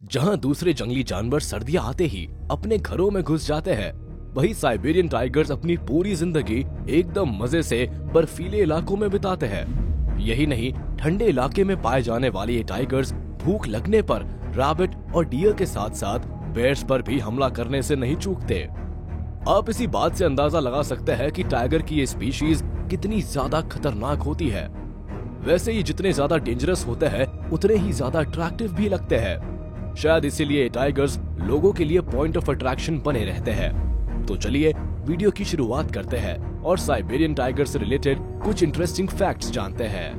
जहां दूसरे जंगली जानवर सर्दियां आते ही अपने घरों में घुस जाते हैं, वही साइबेरियन टाइगर्स अपनी पूरी जिंदगी एकदम मजे से बर्फीले इलाकों में बिताते हैं। यही नहीं, ठंडे इलाके में पाए जाने वाले ये टाइगर्स भूख लगने पर रैबिट और डियर के साथ साथ बेयर्स पर भी हमला करने से नहीं चूकते। आप इसी बात से अंदाजा लगा सकते हैं कि टाइगर की ये स्पीशीज कितनी ज्यादा खतरनाक होती है। वैसे ये जितने ज्यादा डेंजरस होते हैं उतने ही ज्यादा अट्रैक्टिव भी लगते हैं। शायद इसीलिए टाइगर्स लोगों के लिए पॉइंट ऑफ अट्रैक्शन बने रहते हैं। तो चलिए वीडियो की शुरुआत करते हैं और साइबेरियन टाइगर से रिलेटेड कुछ इंटरेस्टिंग फैक्ट्स जानते हैं।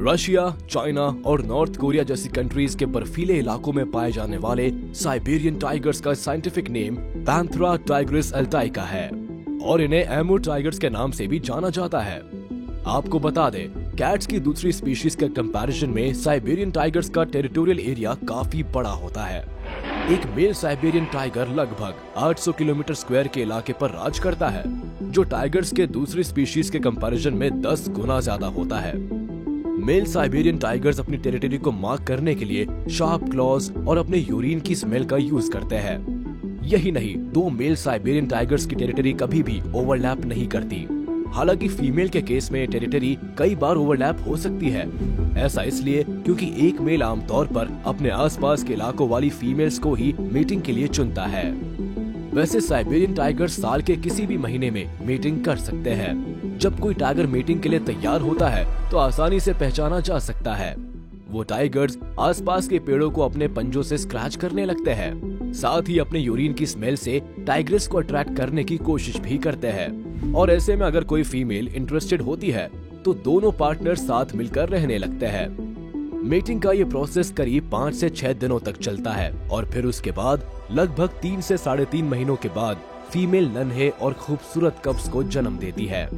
रशिया, चाइना और नॉर्थ कोरिया जैसी कंट्रीज के बर्फीले इलाकों में पाए जाने वाले साइबेरियन टाइगर्स का साइंटिफिक नेम पैंथेरा टाइग्रिस अल्टाइका है और इन्हें एमूर टाइगर्स के नाम से भी जाना जाता है। आपको बता दें, कैट्स की दूसरी स्पीशीज के कंपैरिजन में साइबेरियन टाइगर्स का टेरिटोरियल एरिया काफी बड़ा होता है। एक मेल साइबेरियन टाइगर लगभग 800 किलोमीटर स्क्वायर के इलाके पर राज करता है, जो टाइगर्स के दूसरी स्पीशीज के कंपैरिजन में 10 गुना ज्यादा होता है। मेल साइबेरियन टाइगर्स अपनी टेरिटरी को मार्क करने के लिए शार्प क्लॉज और अपने यूरिन की स्मेल का यूज करते हैं। यही नहीं, दो मेल साइबेरियन टाइगर्स की टेरिटरी कभी भी ओवरलैप नहीं करती। हालांकि फीमेल के केस में टेरिटरी कई बार ओवरलैप हो सकती है। ऐसा इसलिए क्योंकि एक मेल आमतौर पर अपने आसपास के इलाकों वाली फीमेल्स को ही मीटिंग के लिए चुनता है। वैसे साइबेरियन टाइगर साल के किसी भी महीने में मीटिंग कर सकते हैं। जब कोई टाइगर मीटिंग के लिए तैयार होता है तो आसानी से पहचाना जा सकता है। वो टाइगर्स आसपास के पेड़ों को अपने पंजों से स्क्रैच करने लगते हैं। साथ ही अपने यूरिन की स्मेल से टाइग्रेस को अट्रैक्ट करने की कोशिश भी करते हैं। और ऐसे में अगर कोई फीमेल इंटरेस्टेड होती है तो दोनों पार्टनर साथ मिलकर रहने लगते हैं। मीटिंग का ये प्रोसेस करीब 5 से 6 दिनों तक चलता है और फिर उसके बाद लगभग 3 से 3.5 महीनों के बाद फीमेल नन्हे और खूबसूरत कप्स को जन्म देती है।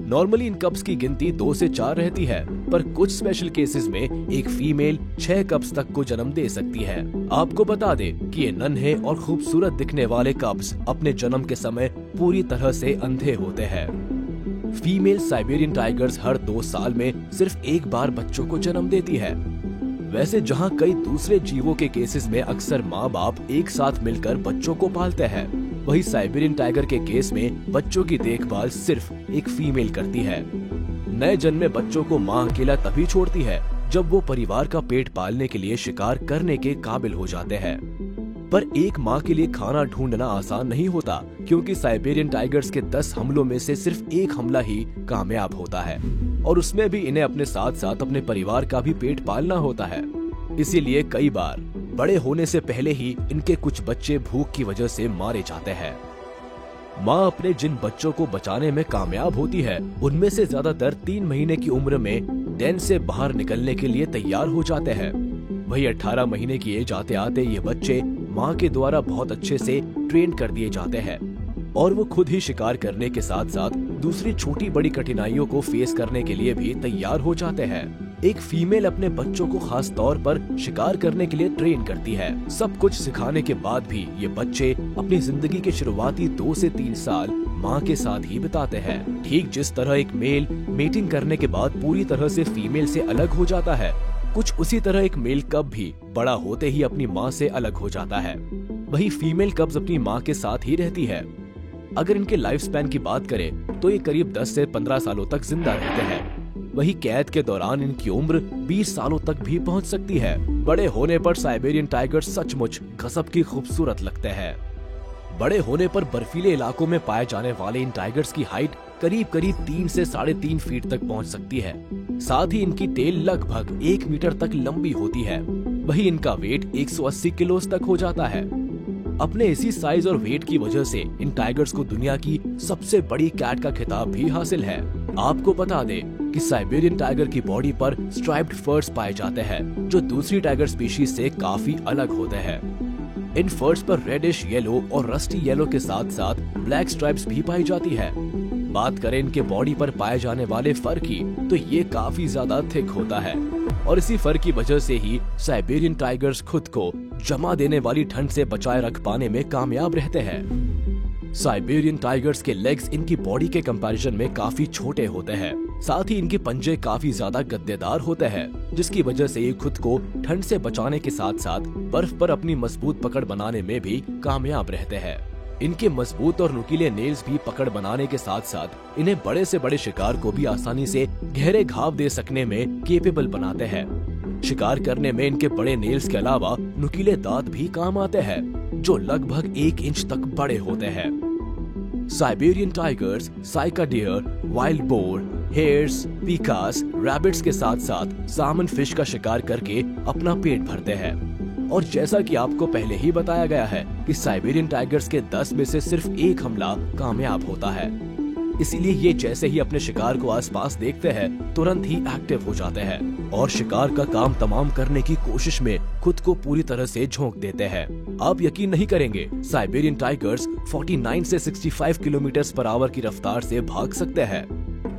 नॉर्मली इन कप्स की गिनती 2 से 4 रहती है, पर कुछ स्पेशल केसेस में एक फीमेल 6 कप्स तक को जन्म दे सकती है। आपको बता दें कि ये नन्हे और खूबसूरत दिखने वाले कप्स अपने जन्म के समय पूरी तरह से अंधे होते हैं। फीमेल साइबेरियन टाइगर्स हर 2 साल में सिर्फ एक बार बच्चों को जन्म देती है। वैसे जहां कई दूसरे जीवों के केसेस में अक्सर माँ बाप एक साथ मिलकर बच्चों को पालते हैं, वही साइबेरियन टाइगर के केस में बच्चों की देखभाल सिर्फ एक फीमेल करती है। नए जन्मे बच्चों को माँ अकेला तभी छोड़ती है जब वो परिवार का पेट पालने के लिए शिकार करने के काबिल हो जाते हैं। पर एक माँ के लिए खाना ढूंढना आसान नहीं होता, क्योंकि साइबेरियन टाइगर्स के 10 हमलों में से सिर्फ एक हमला ही कामयाब होता है और उसमें भी इन्हें अपने साथ साथ अपने परिवार का भी पेट पालना होता है। इसीलिए कई बार बड़े होने से पहले ही इनके कुछ बच्चे भूख की वजह से मारे जाते हैं। माँ अपने जिन बच्चों को बचाने में कामयाब होती है, उनमें से ज्यादातर 3 महीने की उम्र में डेन से बाहर निकलने के लिए तैयार हो जाते हैं। वही 18 महीने की एज आते आते ये बच्चे माँ के द्वारा बहुत अच्छे से ट्रेन कर दिए जाते हैं और वो खुद ही शिकार करने के साथ साथ दूसरी छोटी बड़ी कठिनाइयों को फेस करने के लिए भी तैयार हो जाते हैं। एक फीमेल अपने बच्चों को खास तौर पर शिकार करने के लिए ट्रेन करती है। सब कुछ सिखाने के बाद भी ये बच्चे अपनी जिंदगी के शुरुआती 2 से 3 साल माँ के साथ ही बिताते हैं। ठीक जिस तरह एक मेल मीटिंग करने के बाद पूरी तरह से फीमेल से अलग हो जाता है, कुछ उसी तरह एक मेल कब भी बड़ा होते ही अपनी माँ से अलग हो जाता है। वही फीमेल कब्स अपनी माँ के साथ ही रहती है। अगर इनके लाइफ स्पैन की बात करें तो ये करीब 10 से 15 सालों तक जिंदा रहते हैं। वही कैद के दौरान इनकी उम्र 20 सालों तक भी पहुंच सकती है। बड़े होने पर साइबेरियन टाइगर सचमुच गजब की खूबसूरत लगते हैं। बड़े होने पर बर्फीले इलाकों में पाए जाने वाले इन टाइगर्स की हाइट करीब 3 से 3.5 फीट तक पहुंच सकती है। साथ ही इनकी टेल लगभग 1 मीटर तक लंबी होती है। वही इनका वेट 180 किलो तक हो जाता है। अपने इसी साइज और वेट की वजह से इन टाइगर्स को दुनिया की सबसे बड़ी कैट का खिताब भी हासिल है। आपको बता दें कि साइबेरियन टाइगर की बॉडी पर स्ट्राइप्ड फर्स पाए जाते हैं, जो दूसरी टाइगर स्पीशीज से काफी अलग होते हैं। इन फर्स पर रेडिश येलो और रस्टी येलो के साथ साथ ब्लैक स्ट्राइप्स भी पाई जाती है। बात करें इनके बॉडी पर पाए जाने वाले फर की, तो ये काफी ज्यादा थिक होता है और इसी फर की वजह से ही साइबेरियन टाइगर्स खुद को जमा देने वाली ठंड से बचाए रख पाने में कामयाब रहते हैं। साइबेरियन टाइगर्स के लेग्स इनकी बॉडी के कंपैरिजन में काफी छोटे होते हैं। साथ ही इनके पंजे काफी ज्यादा गद्देदार होते हैं, जिसकी वजह से ये खुद को ठंड से बचाने के साथ साथ बर्फ पर अपनी मजबूत पकड़ बनाने में भी कामयाब रहते हैं। इनके मजबूत और नुकीले नेल्स भी पकड़ बनाने के साथ साथ इन्हें बड़े से बड़े शिकार को भी आसानी से गहरे घाव दे सकने में केपेबल बनाते हैं। शिकार करने में इनके बड़े नेल्स के अलावा नुकीले दांत भी काम आते हैं, जो लगभग 1 इंच तक बड़े होते हैं। Siberian tigers saiga deer, wild boar, hares, pikas, rabbits के साथ साथ सामन फिश का शिकार करके अपना पेट भरते हैं। और जैसा कि आपको पहले ही बताया गया है कि साइबेरियन टाइगर्स के 10 में से सिर्फ 1 हमला कामयाब होता है। इसीलिए ये जैसे ही अपने शिकार को आसपास देखते हैं तुरंत ही एक्टिव हो जाते हैं और शिकार का काम तमाम करने की कोशिश में खुद को पूरी तरह से झोंक देते हैं। आप यकीन नहीं करेंगे, साइबेरियन टाइगर्स 49 से 65 किलोमीटर पर आवर की रफ्तार से भाग सकते हैं।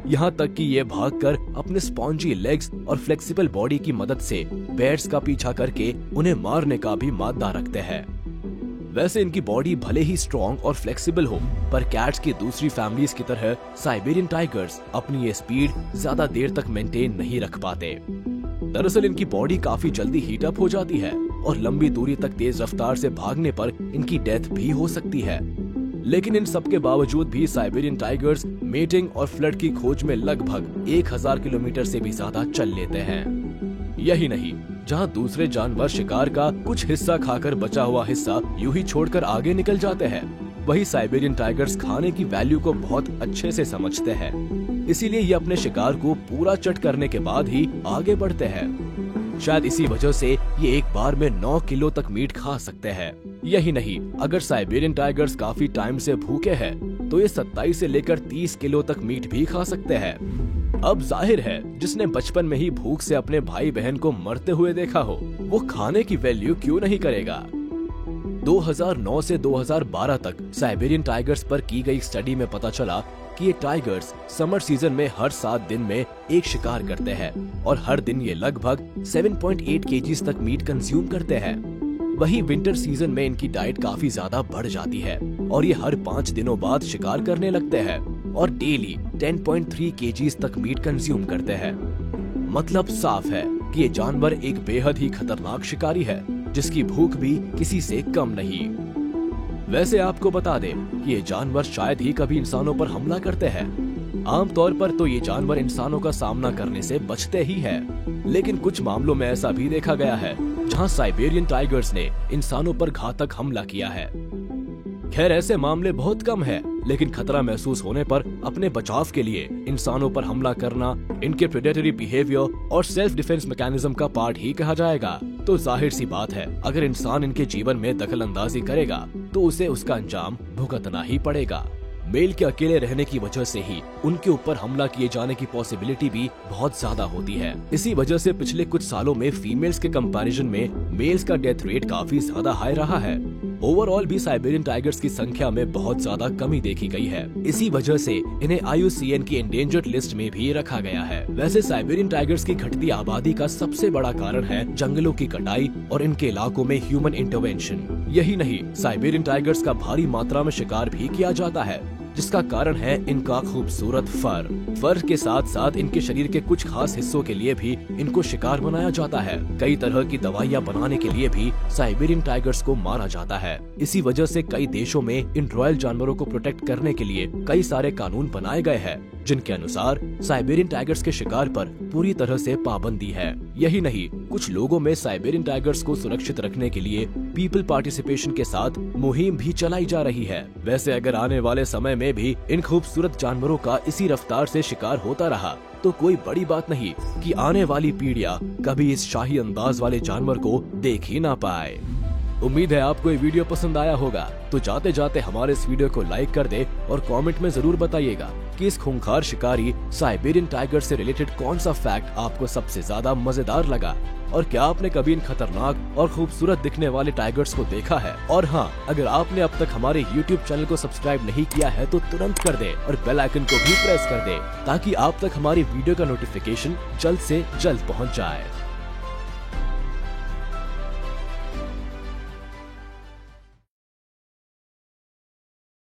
यहाँ तक कि ये भागकर अपने स्पॉन्जी लेग्स और फ्लेक्सिबल बॉडी की मदद से बेयर्स का पीछा करके उन्हें मारने का भी मादा रखते हैं। वैसे इनकी बॉडी भले ही स्ट्रॉन्ग और फ्लेक्सिबल हो, पर कैट्स की दूसरी फैमिलीज की तरह साइबेरियन टाइगर्स अपनी ये स्पीड ज्यादा देर तक मेंटेन नहीं रख पाते। दरअसल इनकी बॉडी काफी जल्दी हीट अप हो जाती है और लंबी दूरी तक तेज रफ्तार से भागने पर इनकी डेथ भी हो सकती है। लेकिन इन सब के बावजूद भी साइबेरियन टाइगर्स मेटिंग और फ्लड की खोज में लगभग 1000 किलोमीटर से भी ज्यादा चल लेते हैं। यही नहीं, जहां दूसरे जानवर शिकार का कुछ हिस्सा खाकर बचा हुआ हिस्सा यूं ही छोड़कर आगे निकल जाते हैं, वही साइबेरियन टाइगर्स खाने की वैल्यू को बहुत अच्छे से समझते हैं। इसीलिए ये अपने शिकार को पूरा चट करने के बाद ही आगे बढ़ते हैं। शायद इसी वजह से ये एक बार में 9 किलो तक मीट खा सकते हैं। यही नहीं, अगर साइबेरियन टाइगर्स काफी टाइम से भूखे हैं तो ये 27 से लेकर 30 किलो तक मीट भी खा सकते हैं। अब जाहिर है, जिसने बचपन में ही भूख से अपने भाई बहन को मरते हुए देखा हो, वो खाने की वैल्यू क्यों नहीं करेगा। 2009 से 2012 तक साइबेरियन टाइगर्स पर की गई स्टडी में पता चला कि ये टाइगर्स समर सीजन में हर 7 दिन में एक शिकार करते हैं और हर दिन ये लगभग 7.8 केजीज तक मीट कंज्यूम करते हैं। वहीं विंटर सीजन में इनकी डाइट काफी ज्यादा बढ़ जाती है और ये हर 5 दिनों बाद शिकार करने लगते हैं और डेली 10.3 केजीज तक मीट कंज्यूम करते हैं। मतलब साफ है कि ये जानवर एक बेहद ही खतरनाक शिकारी है, जिसकी भूख भी किसी से कम नहीं। वैसे आपको बता दें कि ये जानवर शायद ही कभी इंसानों पर हमला करते हैं। आमतौर पर तो ये जानवर इंसानों का सामना करने से बचते ही हैं, लेकिन कुछ मामलों में ऐसा भी देखा गया है जहां साइबेरियन टाइगर्स ने इंसानों पर घातक हमला किया है। खैर, ऐसे मामले बहुत कम हैं, लेकिन खतरा महसूस होने पर अपने बचाव के लिए इंसानों पर हमला करना इनके प्रेडेटरी बिहेवियर और सेल्फ डिफेंस मैकेनिज्म का पार्ट ही कहा जाएगा। तो जाहिर सी बात है, अगर इंसान इनके जीवन में दखल अंदाजी करेगा तो उसे उसका अंजाम भुगतना ही पड़ेगा। मेल के अकेले रहने की वजह से ही उनके ऊपर हमला किए जाने की पॉसिबिलिटी भी बहुत ज्यादा होती है। इसी वजह से पिछले कुछ सालों में फीमेल्स के कंपैरिजन में मेल्स का डेथ रेट काफी ज्यादा हाई रहा है। ओवरऑल भी साइबेरियन टाइगर्स की संख्या में बहुत ज्यादा कमी देखी गई है। इसी वजह से इन्हें IUCN की एंडेंजर्ड लिस्ट में भी रखा गया है। वैसे साइबेरियन टाइगर्स की घटती आबादी का सबसे बड़ा कारण है जंगलों की कटाई और इनके इलाकों में ह्यूमन इंटरवेंशन। यही नहीं, साइबेरियन टाइगर्स का भारी मात्रा में शिकार भी किया जाता है, जिसका कारण है इनका खूबसूरत फर। फर के साथ साथ इनके शरीर के कुछ खास हिस्सों के लिए भी इनको शिकार बनाया जाता है। कई तरह की दवाइयां बनाने के लिए भी साइबेरियन टाइगर्स को मारा जाता है। इसी वजह से कई देशों में इन रॉयल जानवरों को प्रोटेक्ट करने के लिए कई सारे कानून बनाए गए हैं, जिनके अनुसार साइबेरियन टाइगर्स के शिकार पर पूरी तरह से पाबंदी है। यही नहीं, कुछ लोगों में साइबेरियन टाइगर्स को सुरक्षित रखने के लिए पीपल पार्टिसिपेशन के साथ मुहिम भी चलाई जा रही है। वैसे अगर आने वाले समय में भी इन खूबसूरत जानवरों का इसी रफ्तार से शिकार होता रहा तो कोई बड़ी बात नहीं कि आने वाली पीढ़ियां कभी इस शाही अंदाज वाले जानवर को देख ही ना पाए। उम्मीद है आपको ये वीडियो पसंद आया होगा, तो जाते जाते हमारे इस वीडियो को लाइक कर दे और कमेंट में जरूर बताइएगा कि इस खूंखार शिकारी साइबेरियन टाइगर से रिलेटेड कौन सा फैक्ट आपको सबसे ज्यादा मजेदार लगा और क्या आपने कभी इन खतरनाक और खूबसूरत दिखने वाले टाइगर्स को देखा है। और हाँ, अगर आपने अब तक हमारे YouTube चैनल को सब्सक्राइब नहीं किया है तो तुरंत कर दे और बेल आइकन को भी प्रेस कर दे ताकि आप तक हमारी वीडियो का नोटिफिकेशन जल्द से जल्द पहुँच जाए।